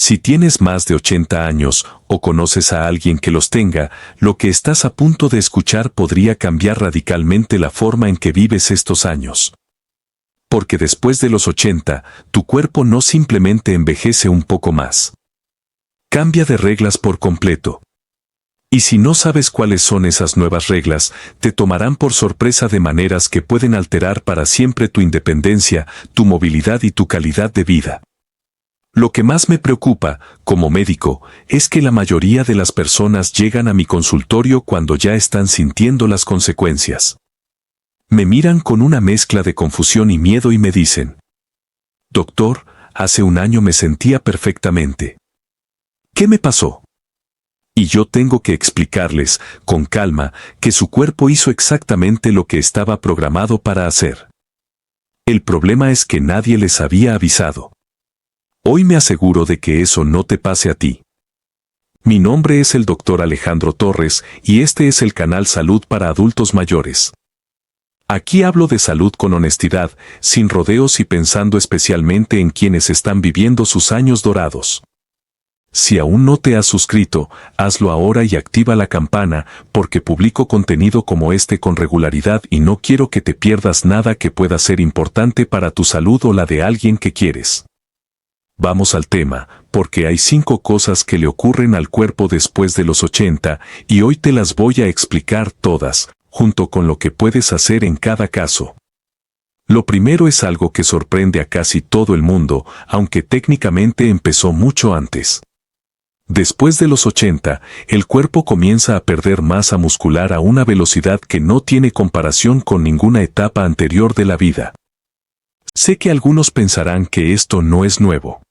Si tienes más de 80 años o conoces a alguien que los tenga, lo que estás a punto de escuchar podría cambiar radicalmente la forma en que vives estos años. Porque después de los 80, tu cuerpo no simplemente envejece un poco más. Cambia de reglas por completo. Y si no sabes cuáles son esas nuevas reglas, te tomarán por sorpresa de maneras que pueden alterar para siempre tu independencia, tu movilidad y tu calidad de vida. Lo que más me preocupa, como médico, es que la mayoría de las personas llegan a mi consultorio cuando ya están sintiendo las consecuencias. Me miran con una mezcla de confusión y miedo y me dicen: «Doctor, hace un año me sentía perfectamente. ¿Qué me pasó?». Y yo tengo que explicarles, con calma, que su cuerpo hizo exactamente lo que estaba programado para hacer. El problema es que nadie les había avisado. Hoy me aseguro de que eso no te pase a ti. Mi nombre es el Dr. Alejandro Torres y este es el canal Salud para Adultos Mayores. Aquí hablo de salud con honestidad, sin rodeos y pensando especialmente en quienes están viviendo sus años dorados. Si aún no te has suscrito, hazlo ahora y activa la campana, porque publico contenido como este con regularidad y no quiero que te pierdas nada que pueda ser importante para tu salud o la de alguien que quieres. Vamos al tema, porque hay 5 cosas que le ocurren al cuerpo después de los 80, y hoy te las voy a explicar todas, junto con lo que puedes hacer en cada caso. Lo primero es algo que sorprende a casi todo el mundo, aunque técnicamente empezó mucho antes. Después de los 80, el cuerpo comienza a perder masa muscular a una velocidad que no tiene comparación con ninguna etapa anterior de la vida. Sé que algunos pensarán que esto no es nuevo.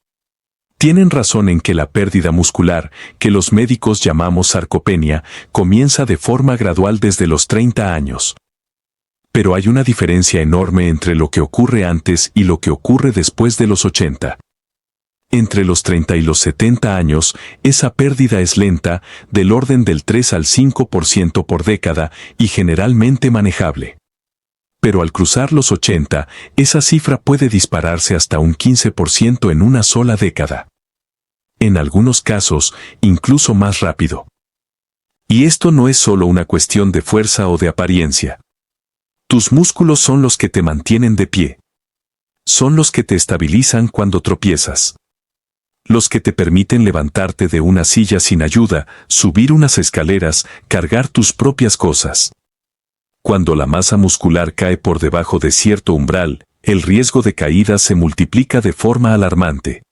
Tienen razón en que la pérdida muscular, que los médicos llamamos sarcopenia, comienza de forma gradual desde los 30 años. Pero hay una diferencia enorme entre lo que ocurre antes y lo que ocurre después de los 80. Entre los 30 y los 70 años, esa pérdida es lenta, del orden del 3 al 5% por década y generalmente manejable. Pero al cruzar los 80, esa cifra puede dispararse hasta un 15% en una sola década. En algunos casos, incluso más rápido. Y esto no es solo una cuestión de fuerza o de apariencia. Tus músculos son los que te mantienen de pie. Son los que te estabilizan cuando tropiezas. Los que te permiten levantarte de una silla sin ayuda, subir unas escaleras, cargar tus propias cosas. Cuando la masa muscular cae por debajo de cierto umbral, el riesgo de caída se multiplica de forma alarmante.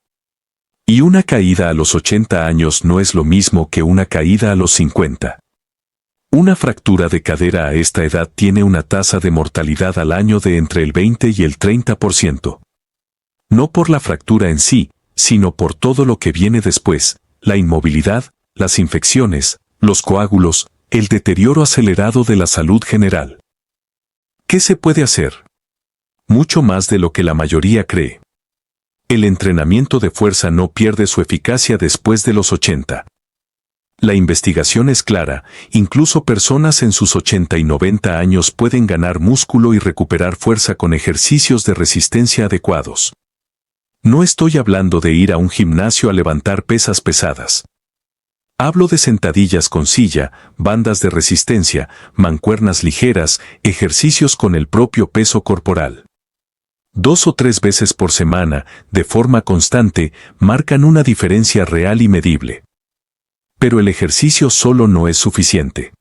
Y una caída a los 80 años no es lo mismo que una caída a los 50. Una fractura de cadera a esta edad tiene una tasa de mortalidad al año de entre el 20 y el 30%. No por la fractura en sí, sino por todo lo que viene después, la inmovilidad, las infecciones, los coágulos, el deterioro acelerado de la salud general. ¿Qué se puede hacer? Mucho más de lo que la mayoría cree. El entrenamiento de fuerza no pierde su eficacia después de los 80. La investigación es clara, incluso personas en sus 80 y 90 años pueden ganar músculo y recuperar fuerza con ejercicios de resistencia adecuados. No estoy hablando de ir a un gimnasio a levantar pesas pesadas. Hablo de sentadillas con silla, bandas de resistencia, mancuernas ligeras, ejercicios con el propio peso corporal. 2 o 3 veces por semana, de forma constante, marcan una diferencia real y medible. Pero el ejercicio solo no es suficiente.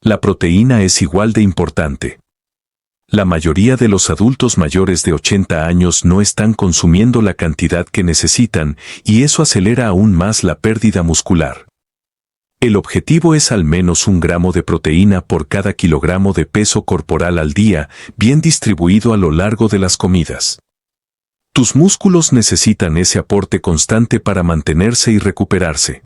La proteína es igual de importante. La mayoría de los adultos mayores de 80 años no están consumiendo la cantidad que necesitan y eso acelera aún más la pérdida muscular. El objetivo es al menos 1 gramo de proteína por cada kilogramo de peso corporal al día, bien distribuido a lo largo de las comidas. Tus músculos necesitan ese aporte constante para mantenerse y recuperarse.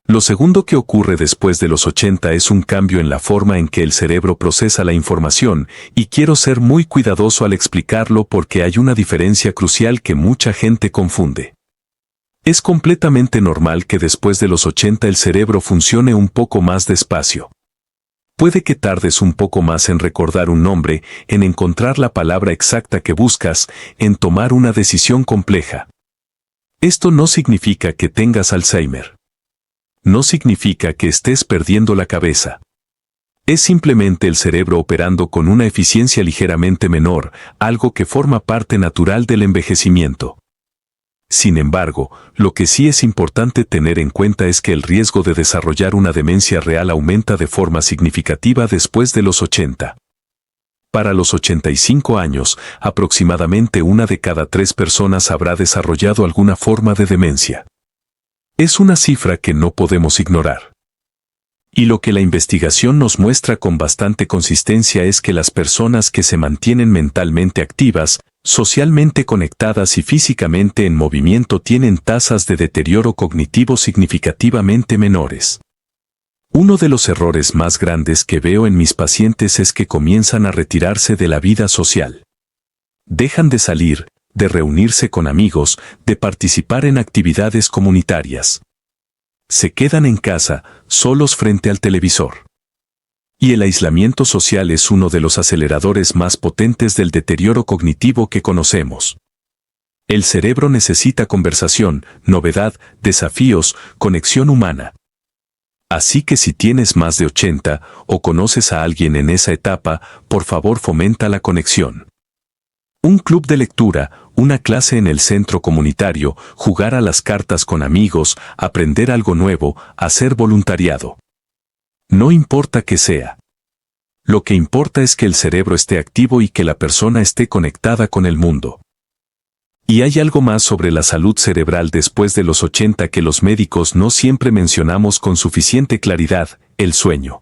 Lo segundo que ocurre después de los 80 es un cambio en la forma en que el cerebro procesa la información, y quiero ser muy cuidadoso al explicarlo porque hay una diferencia crucial que mucha gente confunde. Es completamente normal que después de los 80 el cerebro funcione un poco más despacio. Puede que tardes un poco más en recordar un nombre, en encontrar la palabra exacta que buscas, en tomar una decisión compleja. Esto no significa que tengas Alzheimer. No significa que estés perdiendo la cabeza. Es simplemente el cerebro operando con una eficiencia ligeramente menor, algo que forma parte natural del envejecimiento. Sin embargo, lo que sí es importante tener en cuenta es que el riesgo de desarrollar una demencia real aumenta de forma significativa después de los 80. Para los 85 años, aproximadamente 1 de cada 3 personas habrá desarrollado alguna forma de demencia. Es una cifra que no podemos ignorar. Y lo que la investigación nos muestra con bastante consistencia es que las personas que se mantienen mentalmente activas, socialmente conectadas y físicamente en movimiento tienen tasas de deterioro cognitivo significativamente menores. Uno de los errores más grandes que veo en mis pacientes es que comienzan a retirarse de la vida social. Dejan de salir, de reunirse con amigos, de participar en actividades comunitarias. Se quedan en casa, solos frente al televisor. Y el aislamiento social es uno de los aceleradores más potentes del deterioro cognitivo que conocemos. El cerebro necesita conversación, novedad, desafíos, conexión humana. Así que si tienes más de 80 o conoces a alguien en esa etapa, por favor fomenta la conexión. Un club de lectura, una clase en el centro comunitario, jugar a las cartas con amigos, aprender algo nuevo, hacer voluntariado. No importa qué sea. Lo que importa es que el cerebro esté activo y que la persona esté conectada con el mundo. Y hay algo más sobre la salud cerebral después de los 80 que los médicos no siempre mencionamos con suficiente claridad: el sueño.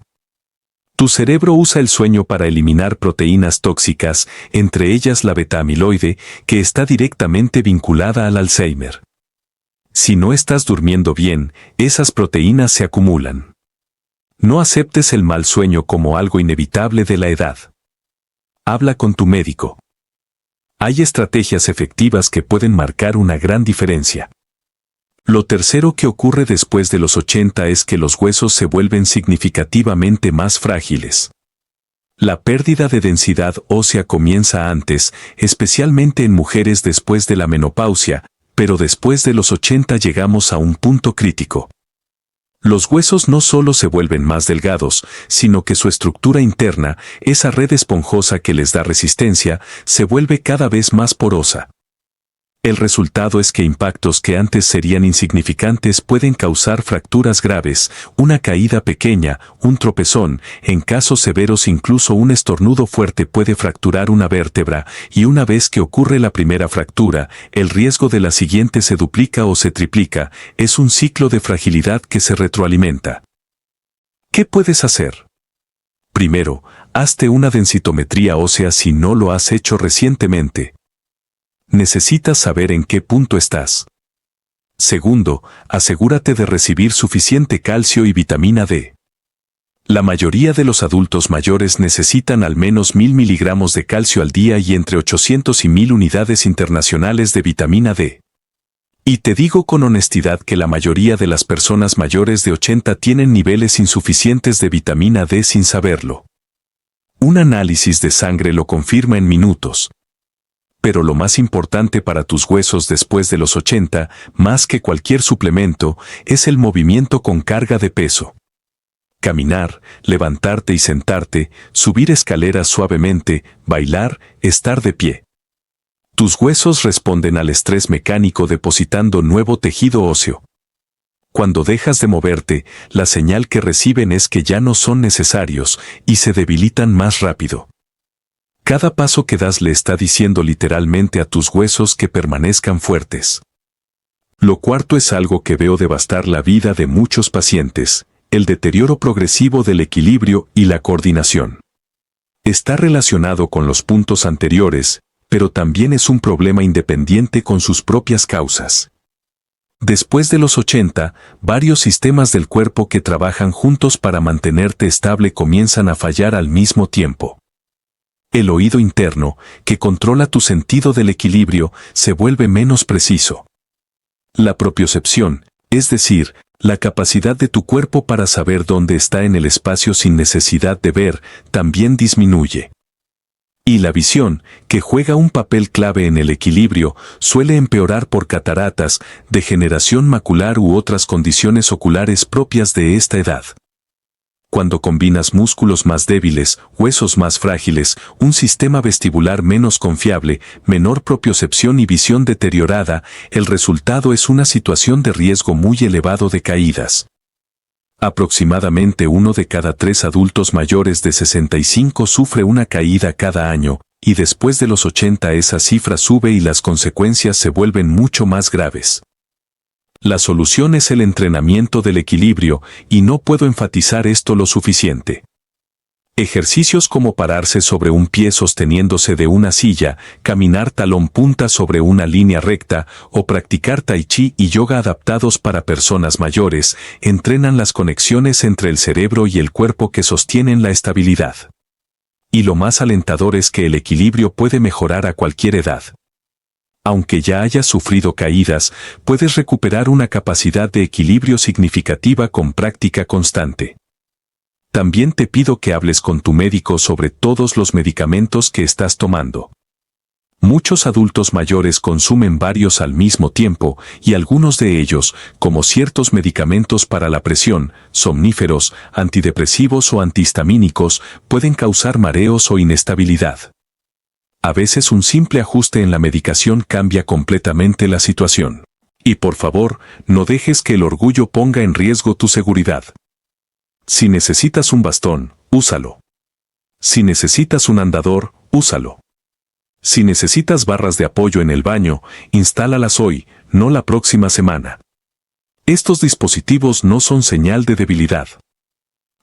Tu cerebro usa el sueño para eliminar proteínas tóxicas, entre ellas la beta-amiloide, que está directamente vinculada al Alzheimer. Si no estás durmiendo bien, esas proteínas se acumulan. No aceptes el mal sueño como algo inevitable de la edad. Habla con tu médico. Hay estrategias efectivas que pueden marcar una gran diferencia. Lo tercero que ocurre después de los 80 es que los huesos se vuelven significativamente más frágiles. La pérdida de densidad ósea comienza antes, especialmente en mujeres después de la menopausia, pero después de los 80 llegamos a un punto crítico. Los huesos no solo se vuelven más delgados, sino que su estructura interna, esa red esponjosa que les da resistencia, se vuelve cada vez más porosa. El resultado es que impactos que antes serían insignificantes pueden causar fracturas graves, una caída pequeña, un tropezón, en casos severos incluso un estornudo fuerte puede fracturar una vértebra, y una vez que ocurre la primera fractura, el riesgo de la siguiente se duplica o se triplica. Es un ciclo de fragilidad que se retroalimenta. ¿Qué puedes hacer? Primero, hazte una densitometría ósea si no lo has hecho recientemente. Necesitas saber en qué punto estás. Segundo, asegúrate de recibir suficiente calcio y vitamina D. La mayoría de los adultos mayores necesitan al menos 1000 miligramos de calcio al día y entre 800 y 1000 unidades internacionales de vitamina D. Y te digo con honestidad que la mayoría de las personas mayores de 80 tienen niveles insuficientes de vitamina D sin saberlo. Un análisis de sangre lo confirma en minutos. Pero lo más importante para tus huesos después de los 80, más que cualquier suplemento, es el movimiento con carga de peso. Caminar, levantarte y sentarte, subir escaleras suavemente, bailar, estar de pie. Tus huesos responden al estrés mecánico depositando nuevo tejido óseo. Cuando dejas de moverte, la señal que reciben es que ya no son necesarios y se debilitan más rápido. Cada paso que das le está diciendo literalmente a tus huesos que permanezcan fuertes. Lo cuarto es algo que veo devastar la vida de muchos pacientes: el deterioro progresivo del equilibrio y la coordinación. Está relacionado con los puntos anteriores, pero también es un problema independiente con sus propias causas. Después de los 80, varios sistemas del cuerpo que trabajan juntos para mantenerte estable comienzan a fallar al mismo tiempo. El oído interno, que controla tu sentido del equilibrio, se vuelve menos preciso. La propiocepción, es decir, la capacidad de tu cuerpo para saber dónde está en el espacio sin necesidad de ver, también disminuye. Y la visión, que juega un papel clave en el equilibrio, suele empeorar por cataratas, degeneración macular u otras condiciones oculares propias de esta edad. Cuando combinas músculos más débiles, huesos más frágiles, un sistema vestibular menos confiable, menor propiocepción y visión deteriorada, el resultado es una situación de riesgo muy elevado de caídas. Aproximadamente 1 de cada 3 adultos mayores de 65 sufre una caída cada año, y después de los 80 esa cifra sube y las consecuencias se vuelven mucho más graves. La solución es el entrenamiento del equilibrio, y no puedo enfatizar esto lo suficiente. Ejercicios como pararse sobre un pie sosteniéndose de una silla, caminar talón punta sobre una línea recta o practicar tai chi y yoga adaptados para personas mayores, entrenan las conexiones entre el cerebro y el cuerpo que sostienen la estabilidad. Y lo más alentador es que el equilibrio puede mejorar a cualquier edad. Aunque ya hayas sufrido caídas, puedes recuperar una capacidad de equilibrio significativa con práctica constante. También te pido que hables con tu médico sobre todos los medicamentos que estás tomando. Muchos adultos mayores consumen varios al mismo tiempo, y algunos de ellos, como ciertos medicamentos para la presión, somníferos, antidepresivos o antihistamínicos, pueden causar mareos o inestabilidad. A veces un simple ajuste en la medicación cambia completamente la situación. Y por favor, no dejes que el orgullo ponga en riesgo tu seguridad. Si necesitas un bastón, úsalo. Si necesitas un andador, úsalo. Si necesitas barras de apoyo en el baño, instálalas hoy, no la próxima semana. Estos dispositivos no son señal de debilidad.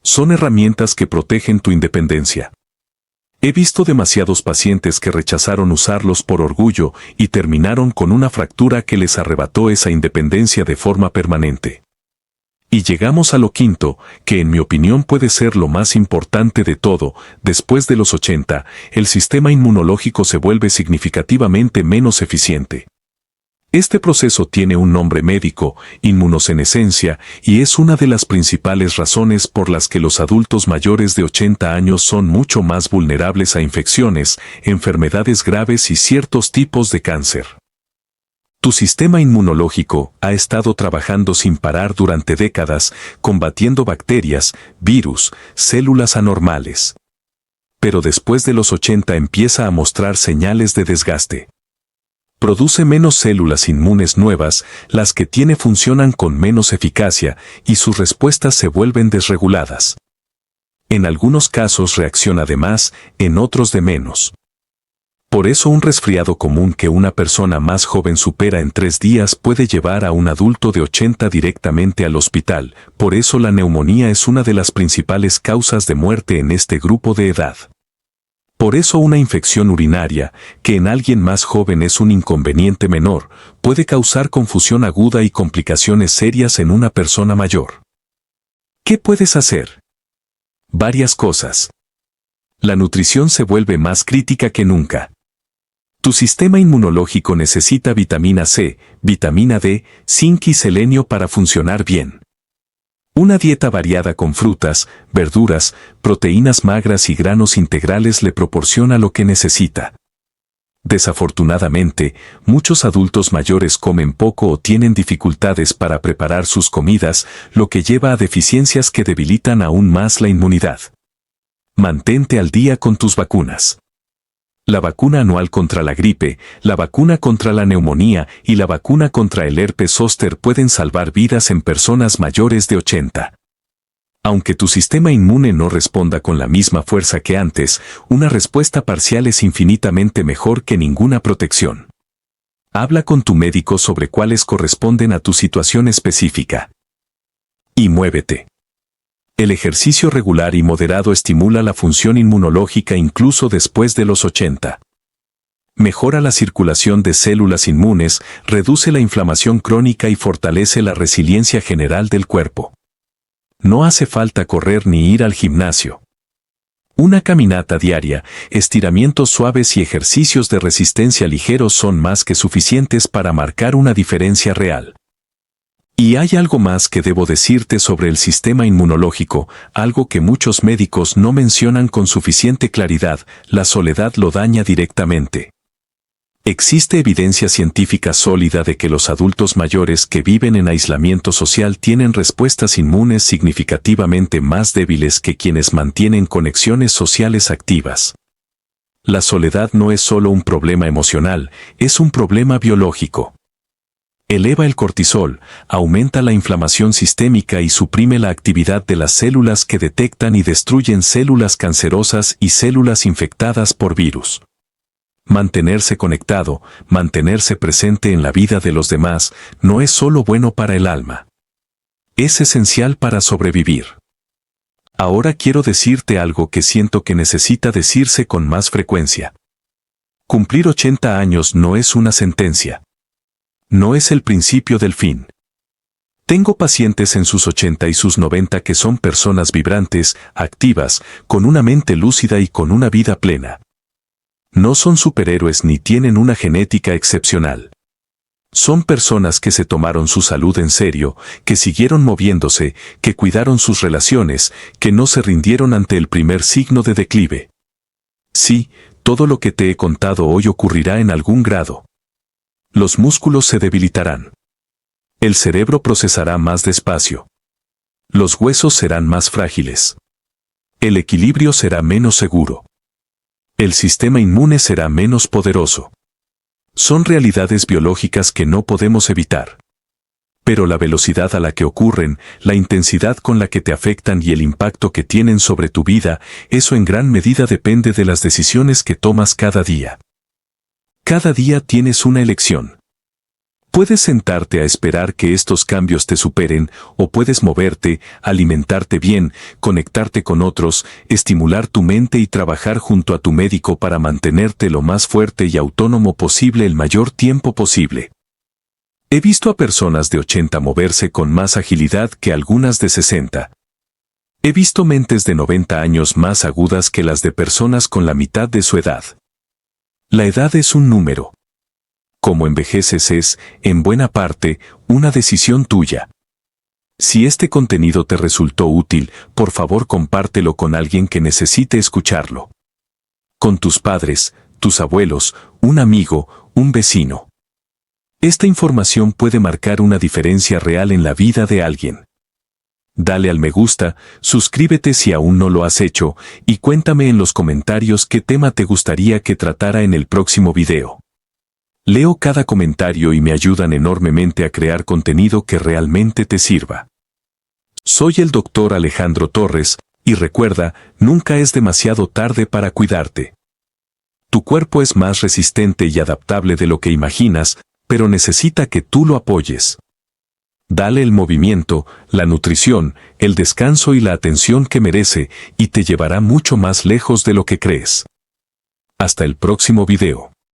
Son herramientas que protegen tu independencia. He visto demasiados pacientes que rechazaron usarlos por orgullo y terminaron con una fractura que les arrebató esa independencia de forma permanente. Y llegamos a lo quinto, que en mi opinión puede ser lo más importante de todo. Después de los 80, el sistema inmunológico se vuelve significativamente menos eficiente. Este proceso tiene un nombre médico, inmunosenescencia, y es una de las principales razones por las que los adultos mayores de 80 años son mucho más vulnerables a infecciones, enfermedades graves y ciertos tipos de cáncer. Tu sistema inmunológico ha estado trabajando sin parar durante décadas, combatiendo bacterias, virus, células anormales. Pero después de los 80 empieza a mostrar señales de desgaste. Produce menos células inmunes nuevas, las que tiene funcionan con menos eficacia, y sus respuestas se vuelven desreguladas. En algunos casos reacciona de más, en otros de menos. Por eso un resfriado común que una persona más joven supera en 3 días puede llevar a un adulto de 80 directamente al hospital. Por eso la neumonía es una de las principales causas de muerte en este grupo de edad. Por eso una infección urinaria, que en alguien más joven es un inconveniente menor, puede causar confusión aguda y complicaciones serias en una persona mayor. ¿Qué puedes hacer? Varias cosas. La nutrición se vuelve más crítica que nunca. Tu sistema inmunológico necesita vitamina C, vitamina D, zinc y selenio para funcionar bien. Una dieta variada con frutas, verduras, proteínas magras y granos integrales le proporciona lo que necesita. Desafortunadamente, muchos adultos mayores comen poco o tienen dificultades para preparar sus comidas, lo que lleva a deficiencias que debilitan aún más la inmunidad. Mantente al día con tus vacunas. La vacuna anual contra la gripe, la vacuna contra la neumonía y la vacuna contra el herpes zóster pueden salvar vidas en personas mayores de 80. Aunque tu sistema inmune no responda con la misma fuerza que antes, una respuesta parcial es infinitamente mejor que ninguna protección. Habla con tu médico sobre cuáles corresponden a tu situación específica. Y muévete. El ejercicio regular y moderado estimula la función inmunológica incluso después de los 80. Mejora la circulación de células inmunes, reduce la inflamación crónica y fortalece la resiliencia general del cuerpo. No hace falta correr ni ir al gimnasio. Una caminata diaria, estiramientos suaves y ejercicios de resistencia ligeros son más que suficientes para marcar una diferencia real. Y hay algo más que debo decirte sobre el sistema inmunológico, algo que muchos médicos no mencionan con suficiente claridad: la soledad lo daña directamente. Existe evidencia científica sólida de que los adultos mayores que viven en aislamiento social tienen respuestas inmunes significativamente más débiles que quienes mantienen conexiones sociales activas. La soledad no es solo un problema emocional, es un problema biológico. Eleva el cortisol, aumenta la inflamación sistémica y suprime la actividad de las células que detectan y destruyen células cancerosas y células infectadas por virus. Mantenerse conectado, mantenerse presente en la vida de los demás, no es solo bueno para el alma. Es esencial para sobrevivir. Ahora quiero decirte algo que siento que necesita decirse con más frecuencia. Cumplir 80 años no es una sentencia. No es el principio del fin. Tengo pacientes en sus 80 y sus 90 que son personas vibrantes, activas, con una mente lúcida y con una vida plena. No son superhéroes ni tienen una genética excepcional. Son personas que se tomaron su salud en serio, que siguieron moviéndose, que cuidaron sus relaciones, que no se rindieron ante el primer signo de declive. Sí, todo lo que te he contado hoy ocurrirá en algún grado. Los músculos se debilitarán. El cerebro procesará más despacio. Los huesos serán más frágiles. El equilibrio será menos seguro. El sistema inmune será menos poderoso. Son realidades biológicas que no podemos evitar. Pero la velocidad a la que ocurren, la intensidad con la que te afectan y el impacto que tienen sobre tu vida, eso en gran medida depende de las decisiones que tomas cada día. Cada día tienes una elección. Puedes sentarte a esperar que estos cambios te superen, o puedes moverte, alimentarte bien, conectarte con otros, estimular tu mente y trabajar junto a tu médico para mantenerte lo más fuerte y autónomo posible el mayor tiempo posible. He visto a personas de 80 moverse con más agilidad que algunas de 60. He visto mentes de 90 años más agudas que las de personas con la mitad de su edad. La edad es un número. Cómo envejeces es, en buena parte, una decisión tuya. Si este contenido te resultó útil, por favor compártelo con alguien que necesite escucharlo. Con tus padres, tus abuelos, un amigo, un vecino. Esta información puede marcar una diferencia real en la vida de alguien. Dale al me gusta, suscríbete si aún no lo has hecho, y cuéntame en los comentarios qué tema te gustaría que tratara en el próximo video. Leo cada comentario y me ayudan enormemente a crear contenido que realmente te sirva. Soy el Dr. Alejandro Torres, y recuerda, nunca es demasiado tarde para cuidarte. Tu cuerpo es más resistente y adaptable de lo que imaginas, pero necesita que tú lo apoyes. Dale el movimiento, la nutrición, el descanso y la atención que merece, y te llevará mucho más lejos de lo que crees. Hasta el próximo video.